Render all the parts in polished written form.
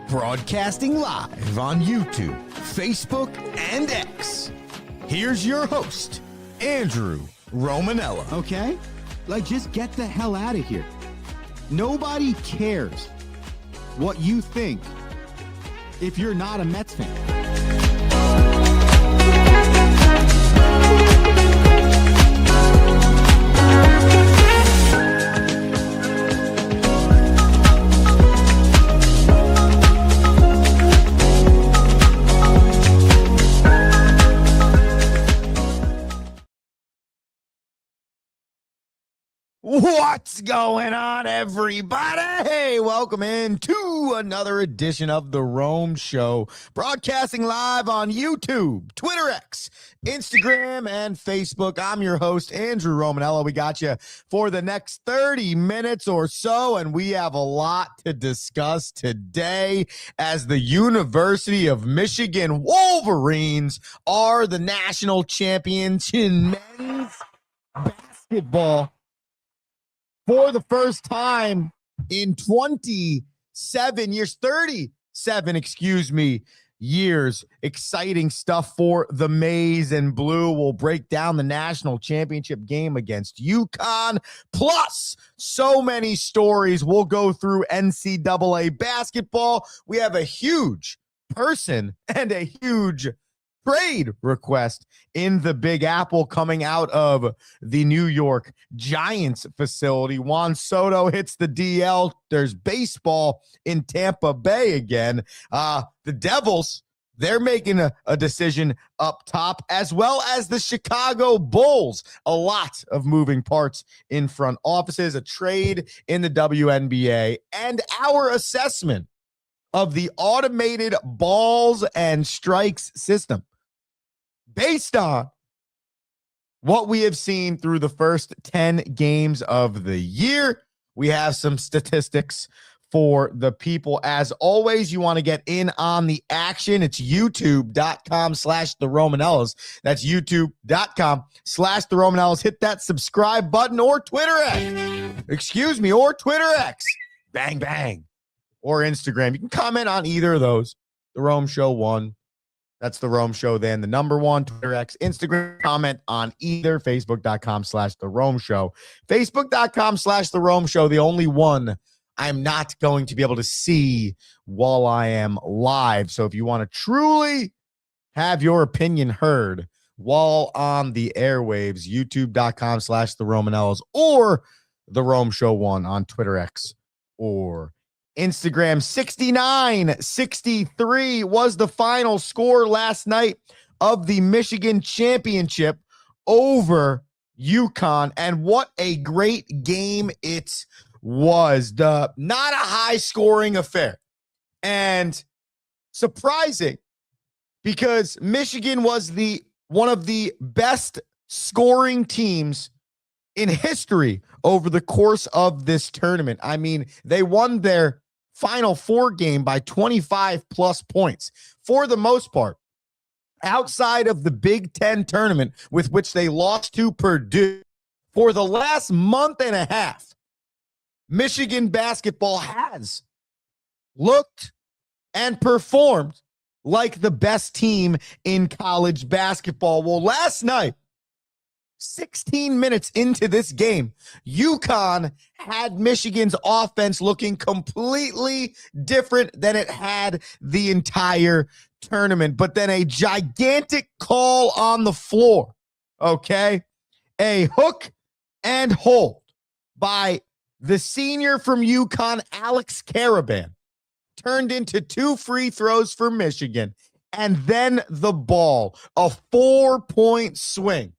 Broadcasting live on YouTube, Facebook, and X. Here's your host, Andrew Romanella. Okay? Like, just get the hell out of here. Nobody cares what you think if you're not a Mets fan. What's going on, everybody? Hey, welcome in to another edition of The Rome Show, broadcasting live on YouTube, Twitter X, Instagram, and Facebook. I'm your host, Andrew Romanella. We got you for the next 30 minutes or so, and we have a lot to discuss today as the University of Michigan Wolverines are the national champions in men's basketball. For the first time in 37 years. Exciting stuff for the Maize and Blue. We'll break down the national championship game against UConn. Plus, so many stories. We'll go through NCAA basketball. We have a huge person and a huge trade request in the Big Apple coming out of the New York Giants facility. Juan Soto hits the DL. There's baseball in Tampa Bay again. The Devils, they're making a decision up top, as well as the Chicago Bulls. A lot of moving parts in front offices, a trade in the WNBA, and our assessment of the automated balls and strikes system. Based on what we have seen through the first 10 games of the year, we have some statistics for the people. As always, you want to get in on the action. It's youtube.com/the Romanellas. That's youtube.com/the Romanellas. Hit that subscribe button or Twitter X. Bang, bang. Or Instagram. You can comment on either of those. The Rome Show 1. That's the Rome Show. Then the number 1, Twitter X, Instagram, comment on either. Facebook.com/the Rome Show. Facebook.com/the Rome Show. The only one I'm not going to be able to see while I am live. So if you want to truly have your opinion heard while on the airwaves, youtube.com/the Romanellas or the Rome Show 1 on Twitter X or Instagram. 69-63 was the final score last night of the Michigan championship over UConn. And what a great game it was. Not a high scoring affair. And surprising, because Michigan was one of the best scoring teams in history over the course of this tournament. I mean, they won their Final Four game by 25 plus points for the most part. Outside of the Big Ten tournament, with which they lost to Purdue, for the last month and a half, Michigan basketball has looked and performed like the best team in college basketball. Well, last night, 16 minutes into this game, UConn had Michigan's offense looking completely different than it had the entire tournament. But then a gigantic call on the floor, okay? A hook and hold by the senior from UConn, Alex Karaban, turned into 2 free throws for Michigan. And then the ball, a 4-point swing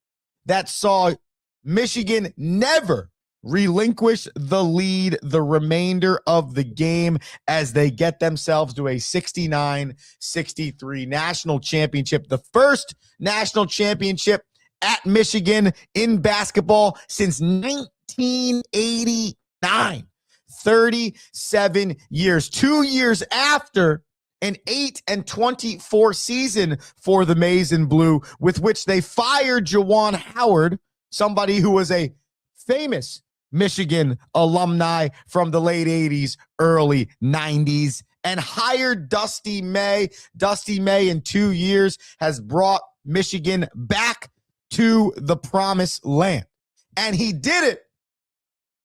that saw Michigan never relinquish the lead the remainder of the game as they get themselves to a 69-63 national championship, the first national championship at Michigan in basketball since 1989. 37 years. 2 years after an 8-24 season for the Maize and Blue, with which they fired Juwan Howard, somebody who was a famous Michigan alumni from the late 80s, early 90s. and hired Dusty May. Dusty May in 2 years has brought Michigan back to the promised land. And he did it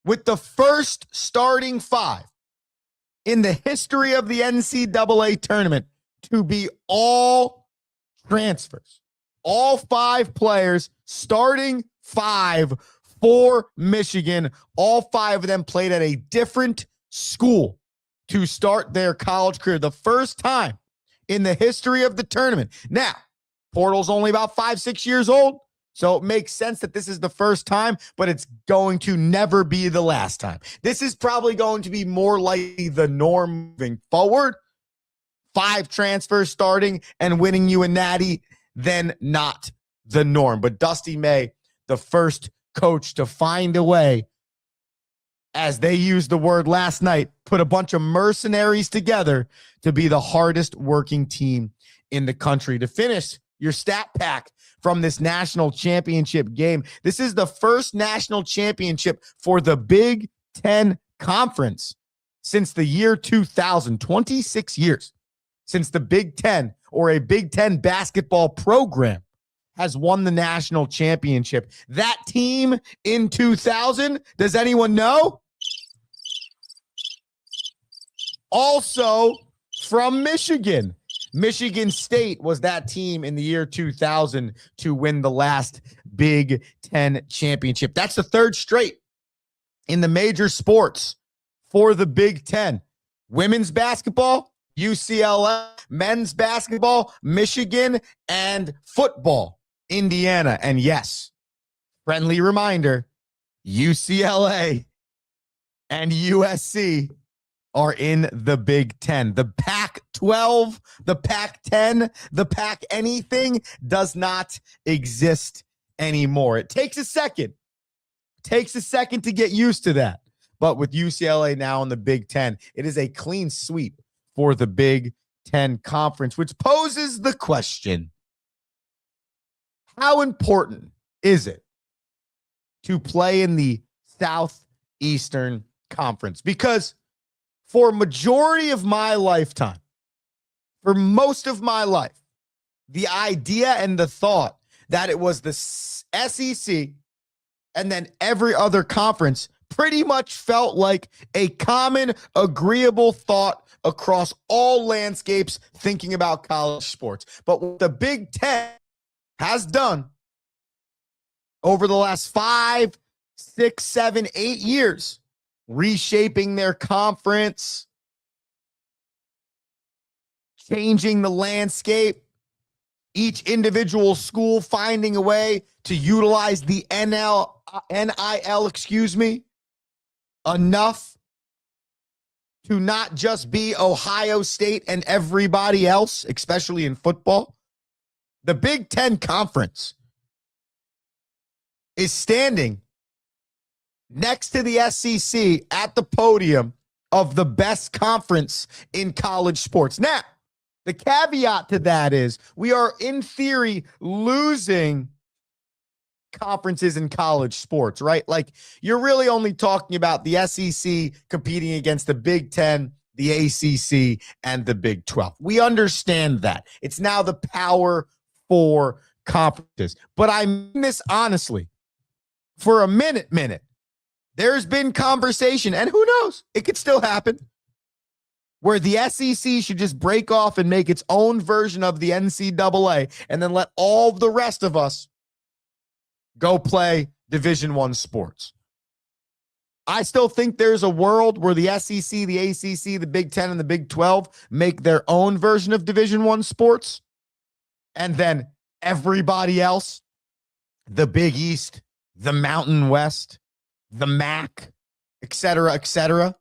with the first starting five in the history of the NCAA tournament to be all transfers. All 5 players, starting 5 for Michigan. All 5 of them played at a different school to start their college career. The first time in the history of the tournament. Now, portal's only about 5-6 years old, so it makes sense that this is the first time, but it's going to never be the last time. This is probably going to be more likely the norm moving forward. 5 transfers starting and winning you a natty, then not the norm. But Dusty May, the first coach to find a way, as they used the word last night, put a bunch of mercenaries together to be the hardest working team in the country. To finish your stat pack from this national championship game, this is the first national championship for the Big Ten Conference since the year 2000, 26 years since the Big Ten, or a Big Ten basketball program, has won the national championship. That team in 2000, does anyone know? Also from Michigan. Michigan State was that team in the year 2000 to win the last Big Ten championship. That's the 3rd straight in the major sports for the Big Ten. Women's basketball, UCLA. Men's basketball, Michigan. And football, Indiana. And yes, friendly reminder, UCLA and USC are in the Big Ten. The Pac-12, the Pac-10, the Pac-anything does not exist anymore. It takes a second. It takes a second to get used to that. But with UCLA now in the Big Ten, it is a clean sweep for the Big Ten Conference, which poses the question, how important is it to play in the Southeastern Conference? Because for majority of my lifetime, for most of my life, the idea and the thought that it was the SEC and then every other conference pretty much felt like a common, agreeable thought across all landscapes thinking about college sports. But what the Big Ten has done over the last 5, 6, 7, 8 years, reshaping their conference, changing the landscape, each individual school finding a way to utilize the NIL, enough to not just be Ohio State and everybody else, especially in football. The Big Ten Conference is standing next to the SEC at the podium of the best conference in college sports. Now, the caveat to that is we are, in theory, losing conferences in college sports, right? Like, you're really only talking about the SEC competing against the Big Ten, the ACC, and the Big 12. We understand that. It's now the Power 4 conferences. But I mean this honestly. For a minute, there's been conversation, and who knows, it could still happen, where the SEC should just break off and make its own version of the NCAA and then let all the rest of us go play Division I sports. I still think there's a world where the SEC, the ACC, the Big 10, and the Big 12 make their own version of Division I sports, and then everybody else, the Big East, the Mountain West, the MAC, et cetera,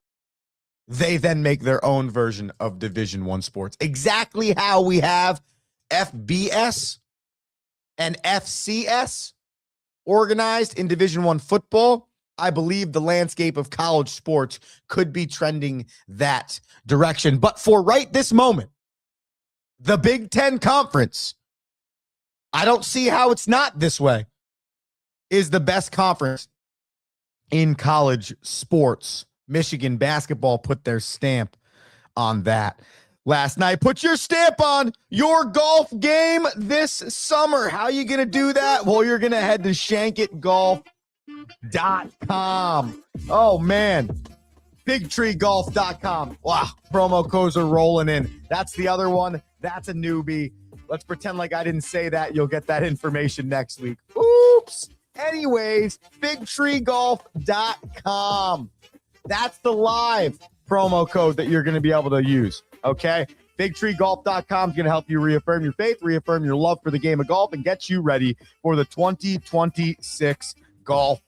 they then make their own version of Division I sports. Exactly how we have FBS and FCS organized in Division I football, I believe the landscape of college sports could be trending that direction. But for right this moment, the Big Ten Conference, I don't see how it's not this way, is the best conference in college sports. Michigan basketball put their stamp on that last night. Put your stamp on your golf game this summer. How are you going to do that? Well, you're going to head to shankitgolf.com. Oh, man. BigTreeGolf.com. Wow, promo codes are rolling in. That's the other one. That's a newbie. Let's pretend like I didn't say that. You'll get that information next week. Oops. Anyways, BigTreeGolf.com. That's the live promo code that you're going to be able to use. Okay? BigTreeGolf.com is going to help you reaffirm your faith, reaffirm your love for the game of golf, and get you ready for the 2026 golf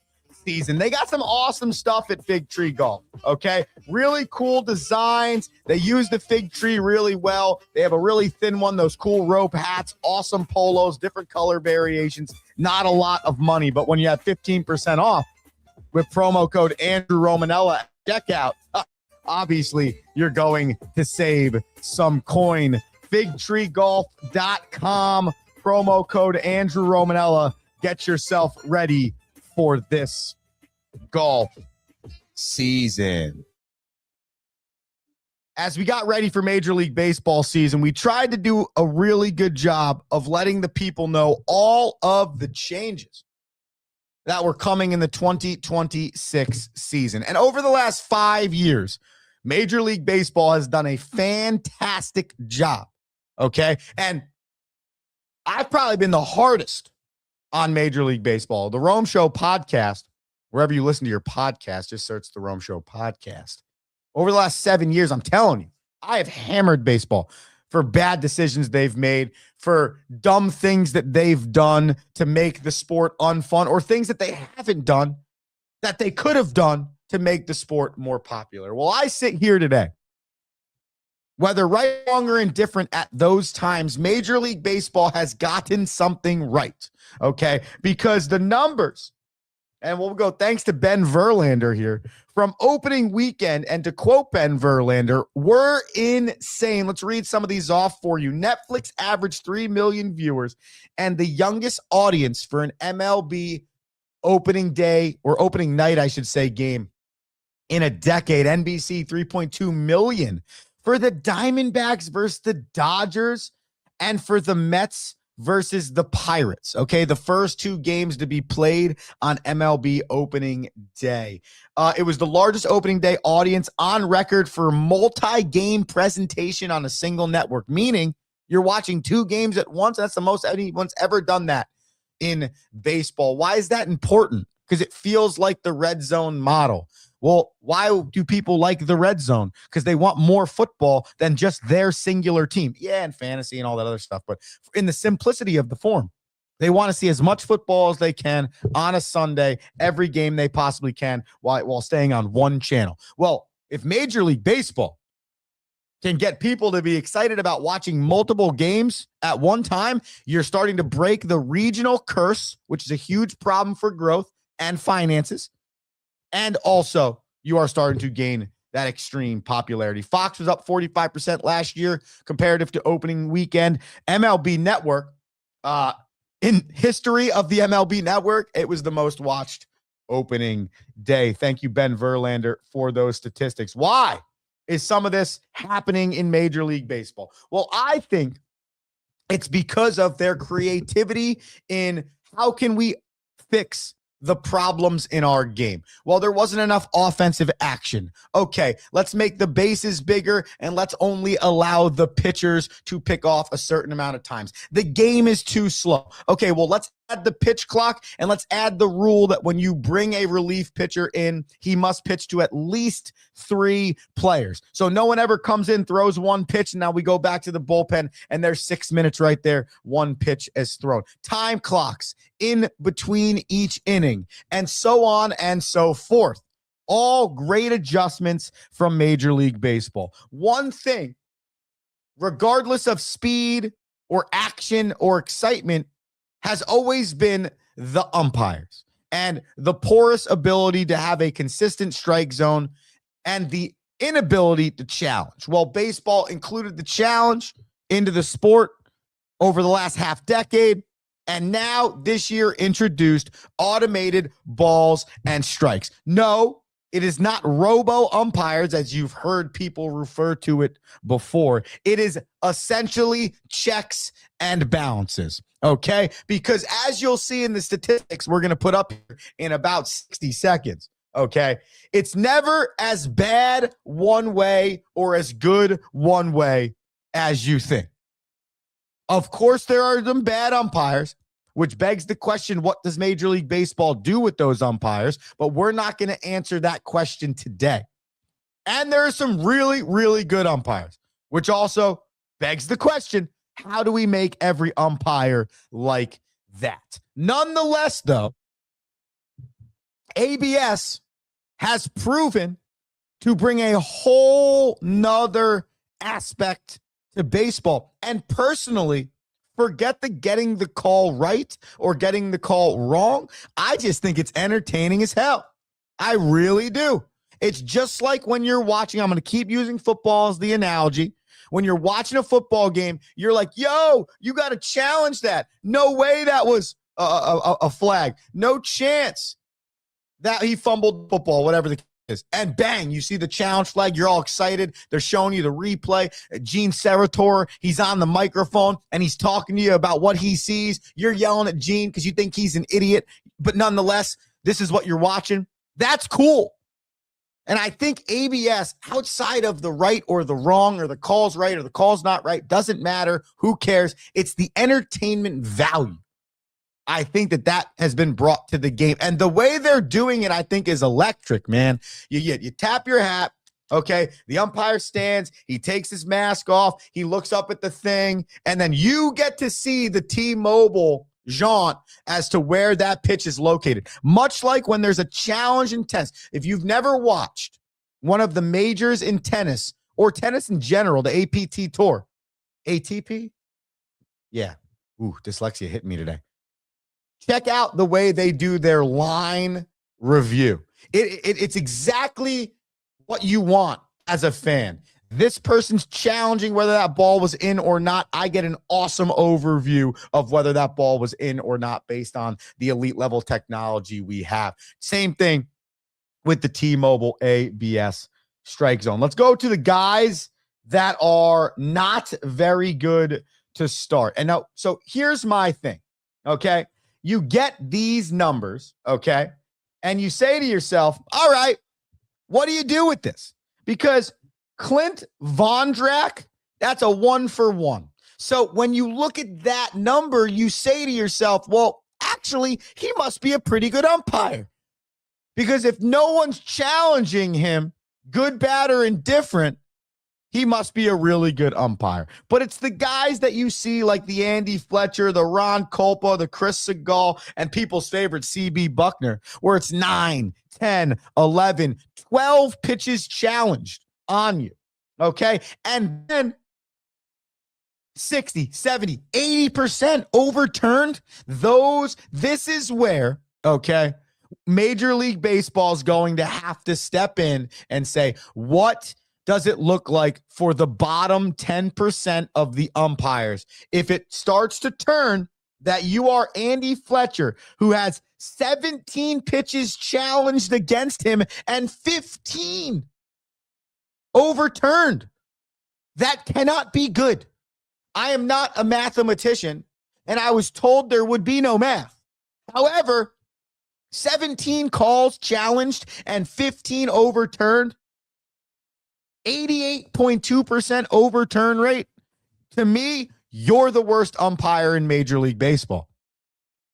season. They got some awesome stuff at Fig Tree Golf, okay? Really cool designs. They use the fig tree really well. They have a really thin one, those cool rope hats, awesome polos, different color variations. Not a lot of money, but when you have 15% off with promo code Andrew Romanella at checkout, obviously you're going to save some coin. FigTreeGolf.com, promo code Andrew Romanella. Get yourself ready for this golf season. As we got ready for Major League Baseball season, we tried to do a really good job of letting the people know all of the changes that were coming in the 2026 season. And over the last 5 years, Major League Baseball has done a fantastic job, okay? And I've probably been the hardest on Major League Baseball. The Rome Show podcast, wherever you listen to your podcast, just search the Rome Show podcast. Over the last 7 years, I'm telling you, I have hammered baseball for bad decisions they've made, for dumb things that they've done to make the sport unfun, or things that they haven't done that they could have done to make the sport more popular. Well, I sit here today, whether right, wrong, or indifferent at those times, Major League Baseball has gotten something right, okay? Because the numbers, and we'll go thanks to Ben Verlander here, from opening weekend, and to quote Ben Verlander, were insane. Let's read some of these off for you. Netflix averaged 3 million viewers, and the youngest audience for an MLB opening day, or opening night, I should say, game in a decade. NBC, 3.2 million. For the Diamondbacks versus the Dodgers, and for the Mets versus the Pirates. Okay, the first two games to be played on MLB opening day. It was the largest opening day audience on record for multi-game presentation on a single network, meaning you're watching two games at once. That's the most anyone's ever done that in baseball. Why is that important? Because it feels like the red zone model. Well, why do people like the red zone? Because they want more football than just their singular team. Yeah, and fantasy and all that other stuff. But in the simplicity of the form, they want to see as much football as they can on a Sunday, every game they possibly can, while staying on one channel. Well, if Major League Baseball can get people to be excited about watching multiple games at one time, you're starting to break the regional curse, which is a huge problem for growth and finances. And also, you are starting to gain that extreme popularity. Fox was up 45% last year comparative to opening weekend. MLB Network, in history of the MLB Network, it was the most watched opening day. Thank you, Ben Verlander, for those statistics. Why is some of this happening in Major League Baseball? Well, I think it's because of their creativity in how can we fix the problems in our game. Well, there wasn't enough offensive action. Okay, let's make the bases bigger and let's only allow the pitchers to pick off a certain amount of times. The game is too slow. Okay, well, let's add the pitch clock and let's add the rule that when you bring a relief pitcher in, he must pitch to at least 3 players. So no one ever comes in, throws one pitch, and now we go back to the bullpen and there's 6 minutes right there. One pitch is thrown. Time clocks in between each inning, and so on and so forth. All great adjustments from Major League Baseball. One thing, regardless of speed or action or excitement, has always been the umpires and the porous ability to have a consistent strike zone and the inability to challenge. Well, baseball included the challenge into the sport over the last half decade, and now this year introduced automated balls and strikes. No, It is not robo umpires, as you've heard people refer to it before. It is essentially checks and balances, okay? Because as you'll see in the statistics we're going to put up here in about 60 seconds, okay? It's never as bad one way or as good one way as you think. Of course, there are some bad umpires, which begs the question, what does Major League Baseball do with those umpires? But we're not going to answer that question today. And there are some really, really good umpires, which also begs the question, how do we make every umpire like that? Nonetheless, though, ABS has proven to bring a whole nother aspect to baseball. And personally, forget the getting the call right or getting the call wrong. I just think it's entertaining as hell. I really do. It's just like when you're watching, I'm going to keep using football as the analogy. When you're watching a football game, you're like, yo, you got to challenge that. No way that was a flag. No chance that he fumbled football, whatever the case is. And bang, you see the challenge flag. You're all excited. They're showing you the replay. Gene Serator, he's on the microphone, and he's talking to you about what he sees. You're yelling at Gene because you think he's an idiot. But nonetheless, this is what you're watching. That's cool. And I think ABS, outside of the right or the wrong or the call's right or the call's not right, doesn't matter. Who cares? It's the entertainment value. I think that has been brought to the game. And the way they're doing it, I think, is electric, man. You tap your hat, okay? The umpire stands. He takes his mask off. He looks up at the thing. And then you get to see the T-Mobile jaunt as to where that pitch is located. Much like when there's a challenge in tennis. If you've never watched one of the majors in tennis or tennis in general, the APT Tour. ATP? Yeah. Ooh, dyslexia hit me today. Check out the way they do their line review. It's exactly what you want as a fan. This person's challenging whether that ball was in or not. I get an awesome overview of whether that ball was in or not based on the elite level technology we have. Same thing with the T-Mobile ABS strike zone. Let's go to the guys that are not very good to start. And now, so here's my thing, okay? You get these numbers, okay? And you say to yourself, all right, what do you do with this? Because Clint Vondrack, that's a 1-for-1. So when you look at that number, you say to yourself, well, actually, he must be a pretty good umpire. Because if no one's challenging him, good, bad, or indifferent, he must be a really good umpire. But it's the guys that you see like the Andy Fletcher, the Ron Culpa, the Chris Segal, and people's favorite CB Buckner, where it's 9, 10, 11, 12 pitches challenged on you, okay? And then 60, 70, 80% overturned. This is where, okay, Major League Baseball is going to have to step in and say, what does it look like for the bottom 10% of the umpires? If it starts to turn that you are Andy Fletcher, who has 17 pitches challenged against him and 15 overturned, that cannot be good. I am not a mathematician, and I was told there would be no math. However, 17 calls challenged and 15 overturned, 88.2% overturn rate. To me, you're the worst umpire in Major League Baseball.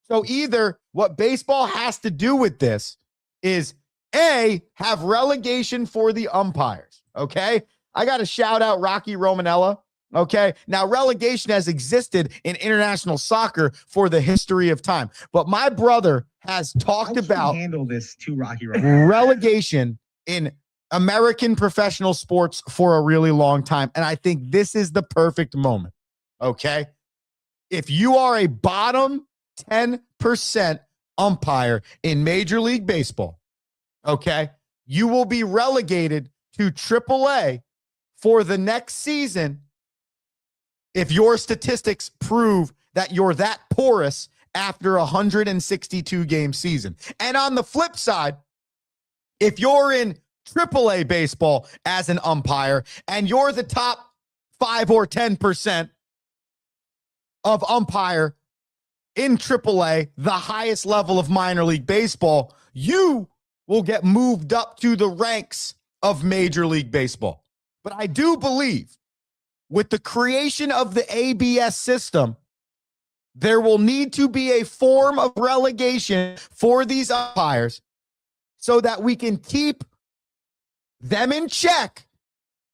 So either what baseball has to do with this is A, have relegation for the umpires, okay? I got to shout out Rocky Romanella, okay? Now, relegation has existed in international soccer for the history of time, but my brother has talked about handle this to Rocky relegation in American professional sports for a really long time. And I think this is the perfect moment, okay? If you are a bottom 10% umpire in Major League Baseball, okay, you will be relegated to AAA for the next season if your statistics prove that you're that porous after a 162-game season. And on the flip side, If you're in AAA baseball as an umpire and you're the top 5 or 10% of umpire in AAA, the highest level of minor league baseball, you will get moved up to the ranks of Major League Baseball. But I do believe with the creation of the ABS system, there will need to be a form of relegation for these umpires so that we can keep them in check.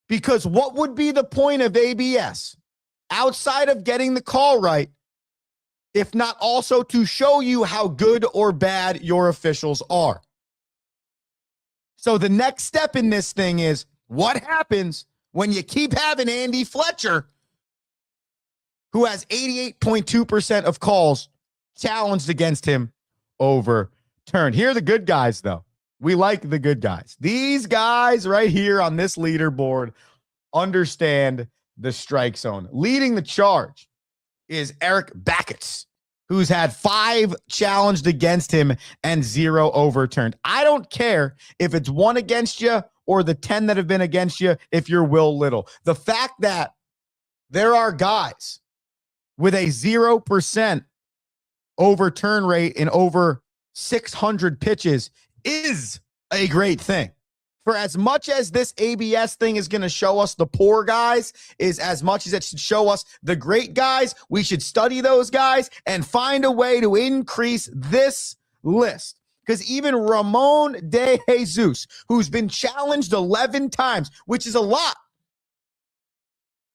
Because what would be the point of ABS outside of getting the call right, if not also to show you how good or bad your officials are? So the next step in this thing is, what happens when you keep having Andy Fletcher, who has 88.2% of calls challenged against him, overturned? Here are the good guys, though. We like the good guys. These guys right here on this leaderboard understand the strike zone. Leading the charge is Eric Backetz, who's had 5 challenged against him and 0 overturned. I don't care if it's 1 against you or the 10 that have been against you if you're Will Little. The fact that there are guys with a 0% overturn rate in over 600 pitches is a great thing. For as much as this ABS thing is going to show us the poor guys, is as much as it should show us the great guys, we should study those guys and find a way to increase this list. Because even Ramon De Jesus, who's been challenged 11 times, which is a lot,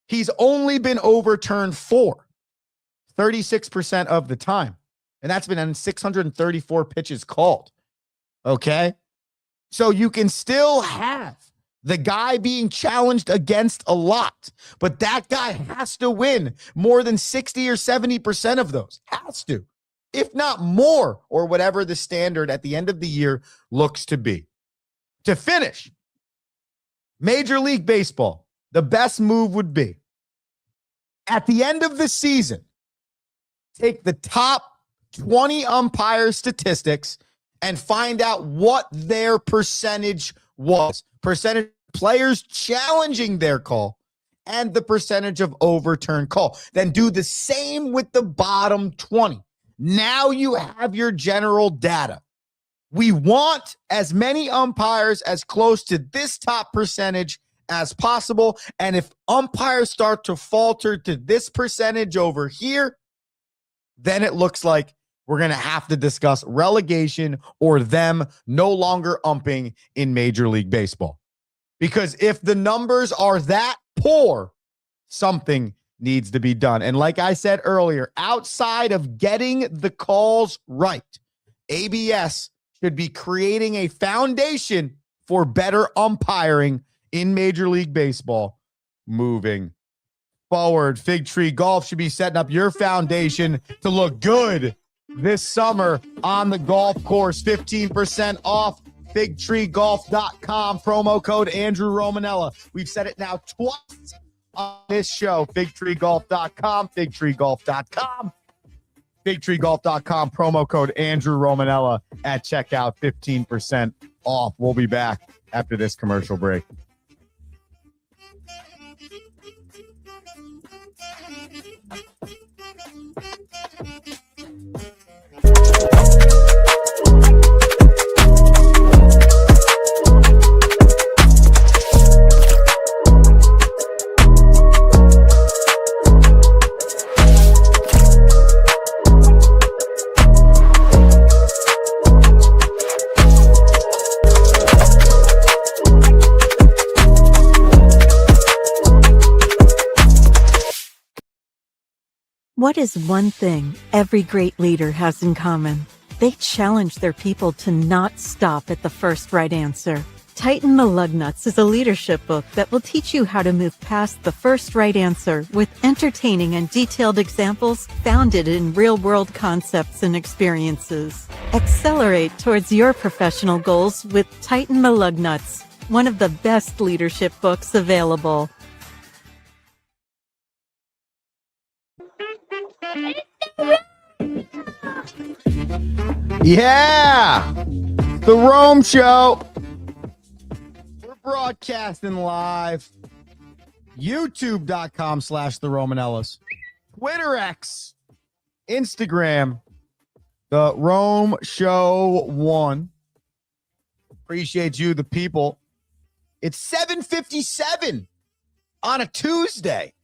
he's only been overturned 36% of the time. And that's been on 634 pitches called. Okay? So you can still have the guy being challenged against a lot, but that guy has to win more than 60 or 70% of those. Has to, if not more, or whatever the standard at the end of the year looks to be. To finish, Major League Baseball, the best move would be, at the end of the season, take the top 20 umpire statistics and find out what their percentage was. Percentage of players challenging their call and the percentage of overturned call. Then do the same with the bottom 20. Now you have your general data. We want as many umpires as close to this top percentage as possible. And if umpires start to falter to this percentage over here, then it looks like we're going to have to discuss relegation or them no longer umping in Major League Baseball. Because if the numbers are that poor, something needs to be done. And like I said earlier, outside of getting the calls right, ABS should be creating a foundation for better umpiring in Major League Baseball moving forward. Fig Tree Golf should be setting up your foundation to look good this summer on the golf course. 15% off, figtreegolf.com, promo code Andrew Romanella. We've said it now twice on this show. Figtreegolf.com, figtreegolf.com, figtreegolf.com, promo code Andrew Romanella at checkout, 15% off. We'll be back after this commercial break. What is one thing every great leader has in common? They challenge their people to not stop at the first right answer. Tighten the Lug Nuts is a leadership book that will teach you how to move past the first right answer with entertaining and detailed examples founded in real-world concepts and experiences. Accelerate towards your professional goals with Tighten the Lug Nuts, one of the best leadership books available. Yeah, the Rome Show. Broadcasting live. YouTube.com/the Romanellas. Twitter X. Instagram. The Rome Show 1. Appreciate you, the people. It's 7:57 on a Tuesday.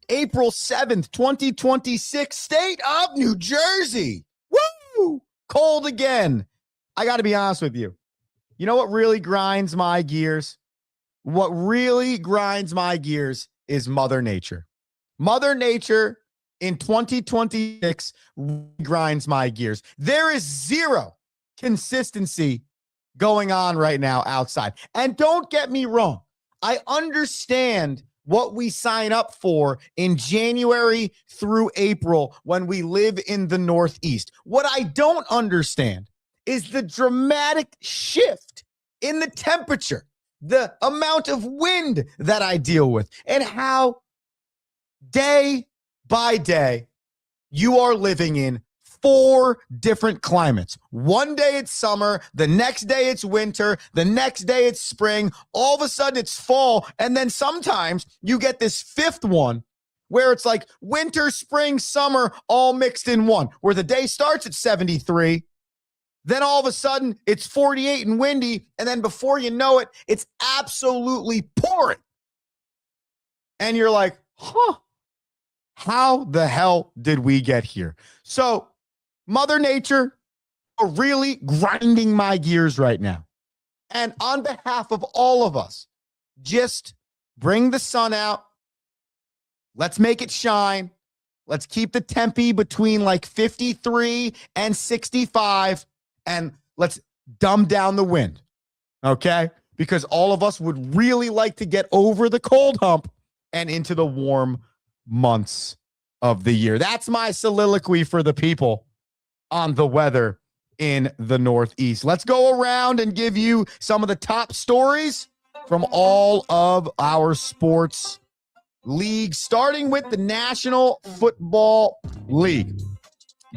April 7th, 2026. State of New Jersey. Woo! Cold again. I got to be honest with you. You know what really grinds my gears? What really grinds my gears is Mother Nature. Mother Nature in 2026 grinds my gears. There is zero consistency going on right now outside. And don't get me wrong. I understand what we sign up for in January through April when we live in the Northeast. What I don't understand is the dramatic shift in the temperature, the amount of wind that I deal with, and how day by day you are living in 4 different climates. One day it's summer, the next day it's winter, the next day it's spring, all of a sudden it's fall, and then sometimes you get this 5th one where it's like winter, spring, summer all mixed in one, where the day starts at 73, then all of a sudden it's 48 and windy, and then before you know it, it's absolutely pouring. And you're like, how the hell did we get here? So Mother Nature are really grinding my gears right now. And on behalf of all of us, just bring the sun out. Let's make it shine. Let's keep the tempi between like 53 and 65. And let's dumb down the wind, okay? Because all of us would really like to get over the cold hump and into the warm months of the year. That's my soliloquy for the people on the weather in the Northeast. Let's go around and give you some of the top stories from all of our sports leagues, starting with the National Football League.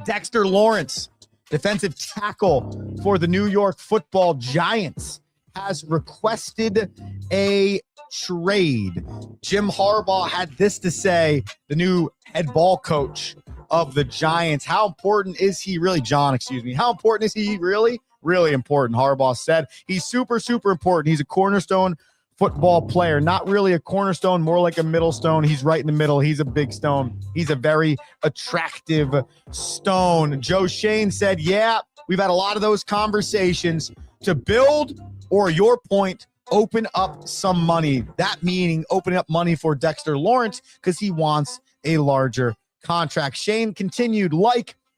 Dexter Lawrence, defensive tackle for the New York Football Giants, has requested a trade. Jim Harbaugh had this to say, the new head ball coach of the Giants. How important is he really? John, excuse me. How important is he really? Really important, Harbaugh said. He's super, super important. He's a cornerstone football player. Not really a cornerstone, more like a middle stone. He's right in the middle. He's a big stone. He's a very attractive stone. Joe Shane said, yeah, we've had a lot of those conversations to build, or your point, open up some money. That meaning opening up money for Dexter Lawrence because he wants a larger contract. Shane continued,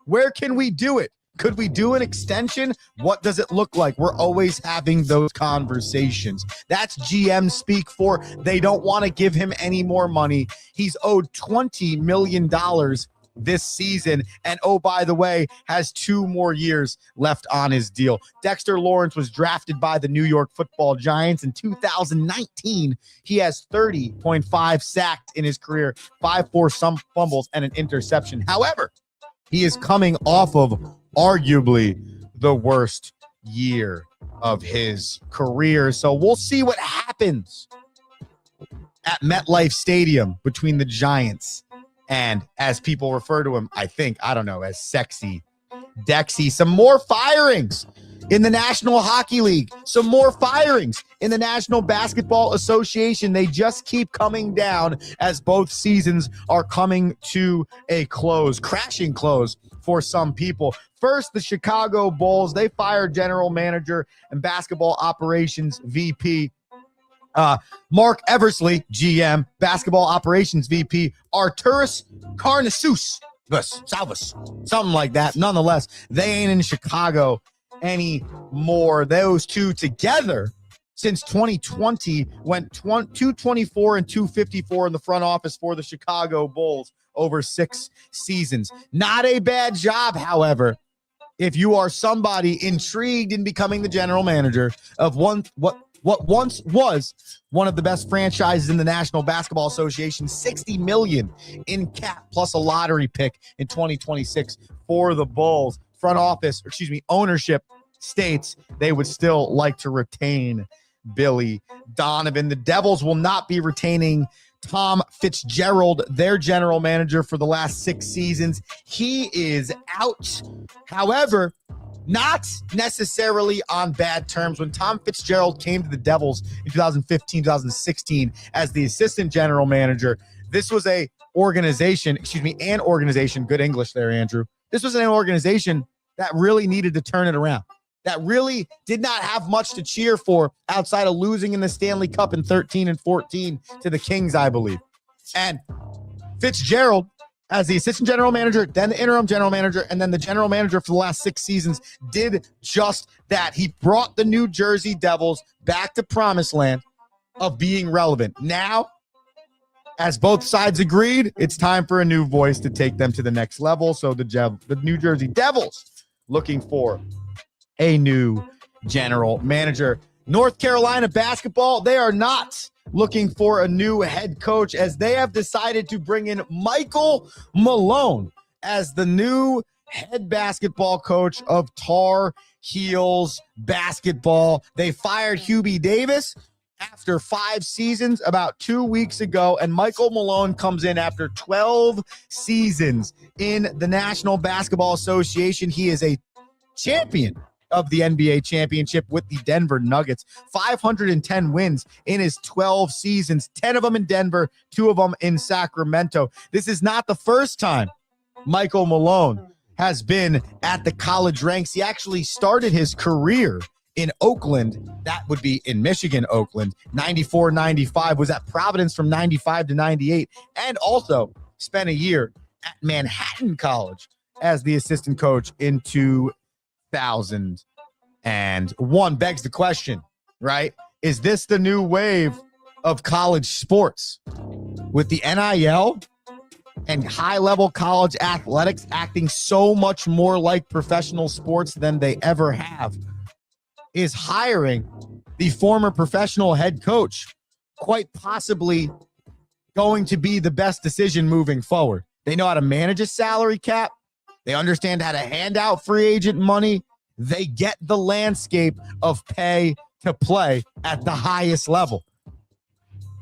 where can we do it? Could we do an extension? What does it look like? We're always having those conversations. That's GM speak for they don't want to give him any more money. He's owed $20 million this season. And oh, by the way, has 2 more years left on his deal. Dexter Lawrence was drafted by the New York Football Giants in 2019. He has 30.5 sacked in his career, 5 forced some fumbles, and an interception. However, he is coming off of arguably the worst year of his career. So we'll see what happens at MetLife Stadium between the Giants and, as people refer to him, as sexy Dexy. Some more firings in the National Hockey League. Some more firings in the National Basketball Association. They just keep coming down as both seasons are coming to a close, crashing close for some people. First, the Chicago Bulls. They fired general manager and basketball operations VP Mark Eversley, GM, basketball operations VP Arturas Karnasous. Salvas, something like that. Nonetheless, they ain't in Chicago anymore. Those two together since 2020 went 224 and 254 in the front office for the Chicago Bulls over 6 seasons. Not a bad job, however, if you are somebody intrigued in becoming the general manager of what once was one of the best franchises in the National Basketball Association. $60 million in cap plus a lottery pick in 2026 for the Bulls. Ownership states they would still like to retain Billy Donovan. The Devils will not be retaining Tom Fitzgerald, their general manager for the last 6 seasons. He is out. However, not necessarily on bad terms. When Tom Fitzgerald came to the Devils in 2015, 2016 as the assistant general manager, this was an organization, good English there, Andrew. This was an organization that really needed to turn it around, that really did not have much to cheer for outside of losing in the Stanley Cup in 13 and 14 to the Kings, I believe. And Fitzgerald, as the assistant general manager, then the interim general manager, and then the general manager for the last 6 seasons, did just that. He brought the New Jersey Devils back to promised land of being relevant. Now, as both sides agreed, it's time for a new voice to take them to the next level. So the New Jersey Devils looking for a new general manager. North Carolina basketball, they are not looking for a new head coach, as they have decided to bring in Michael Malone as the new head basketball coach of Tar Heels basketball. They fired Hubie Davis after 5 seasons about 2 weeks ago, and Michael Malone comes in after 12 seasons in the National Basketball Association. He is a champion of the NBA championship with the Denver Nuggets. 510 wins in his 12 seasons, 10 of them in Denver, 2 of them in Sacramento. This is not the first time Michael Malone has been at the college ranks. He actually started his career in Oakland. That would be in Michigan, Oakland. 94-95, was at Providence from 95 to 98, and also spent a year at Manhattan College as the assistant coach in 2001. Begs the question, right? Is this the new wave of college sports? With the NIL and high-level college athletics acting so much more like professional sports than they ever have, is hiring the former professional head coach quite possibly going to be the best decision moving forward? They know how to manage a salary cap. They understand how to hand out free agent money. They get the landscape of pay to play at the highest level.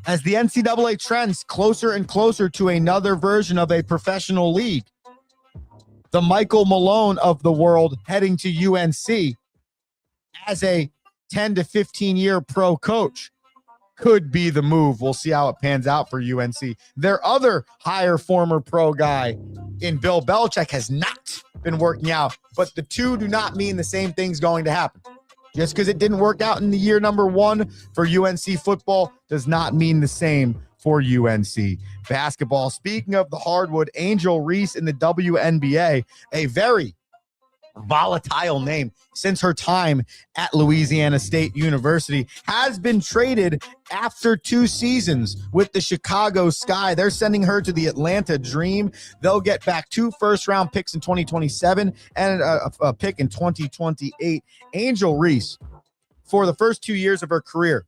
As the NCAA trends closer and closer to another version of a professional league, the Michael Malone of the world heading to UNC as a 10 to 15 year pro coach could be the move. We'll see how it pans out for UNC. Their other higher former pro guy in Bill Belichick has not been working out, but the two do not mean the same thing's going to happen. Just because it didn't work out in the year number 1 for UNC football does not mean the same for UNC basketball. Speaking of the hardwood, Angel Reese in the WNBA, a very volatile name since her time at Louisiana State University, has been traded after 2 seasons with the Chicago Sky. They're sending her to the Atlanta Dream. They'll get back 2 first-round picks in 2027 and a pick in 2028. Angel Reese, for the first 2 years of her career,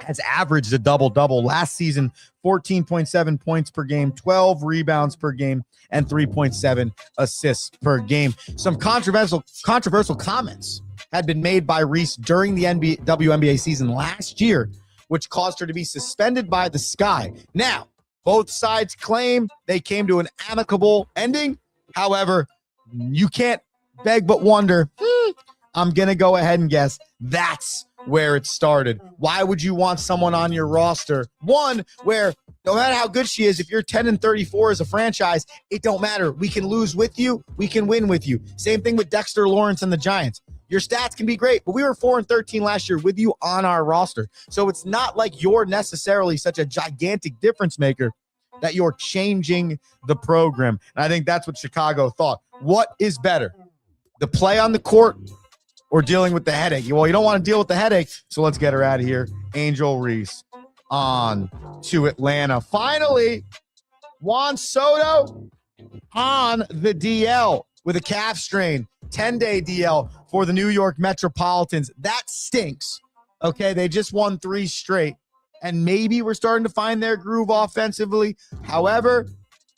has averaged a double-double. Last season, 14.7 points per game, 12 rebounds per game, and 3.7 assists per game. Some controversial comments had been made by Reese during the WNBA season last year, which caused her to be suspended by the Sky. Now, both sides claim they came to an amicable ending. However, you can't beg but wonder, I'm going to go ahead and guess that's where it started. Why would you want someone on your roster, one, where no matter how good she is, if you're 10 and 34 as a franchise, it don't matter. We can lose with you. We can win with you. Same thing with Dexter Lawrence and the Giants. Your stats can be great, but we were 4 and 13 last year with you on our roster. So it's not like you're necessarily such a gigantic difference maker that you're changing the program. And I think that's what Chicago thought. What is better, the play on the court or dealing with the headache? Well, you don't want to deal with the headache, so let's get her out of here. Angel Reese on to Atlanta. Finally, Juan Soto on the DL with a calf strain, 10-day DL for the New York Metropolitans. That stinks. Okay, they just won 3 straight, and maybe we're starting to find their groove offensively. However,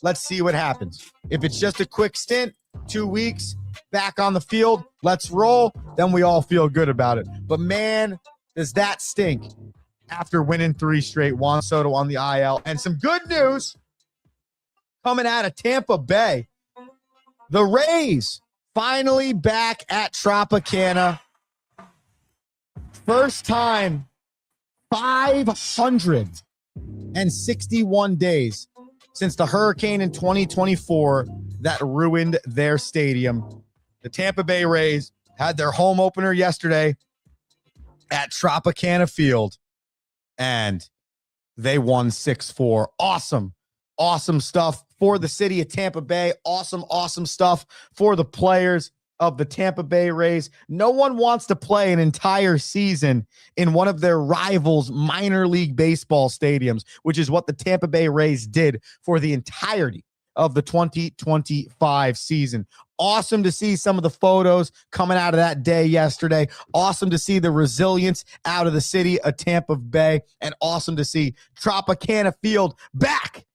let's see what happens. If it's just a quick stint, 2 weeks, back on the field, let's roll, then we all feel good about it. But man, Does that stink after winning 3 straight? Juan Soto on the IL. And some good news coming out of Tampa Bay. The Rays finally back at Tropicana. First time 561 days since the hurricane in 2024 that ruined their stadium. The Tampa Bay Rays had their home opener yesterday at Tropicana Field, and they won 6-4. Awesome stuff for the city of Tampa Bay. Awesome stuff for the players of the Tampa Bay Rays. No one wants to play an entire season in one of their rivals' minor league baseball stadiums, which is what the Tampa Bay Rays did for the entirety of the 2025 season. Awesome to see some of the photos coming out of that day yesterday. Awesome to see the resilience out of the city of Tampa Bay, and awesome to see Tropicana Field back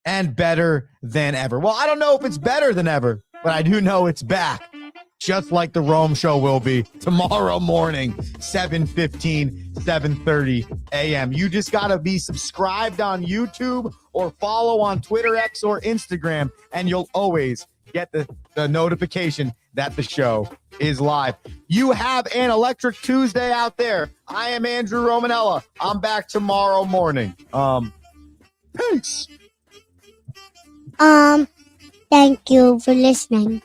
and better than ever. Well, I don't know if it's better than ever, but I do know it's back, just like the Rome Show will be tomorrow morning, 7:15, 7:30 a.m. You just got to be subscribed on YouTube or follow on Twitter, X, or Instagram, and you'll always get the notification that the show is live. You have an electric Tuesday out there. I am Andrew Romanella. I'm back tomorrow morning. Peace. Thank you for listening.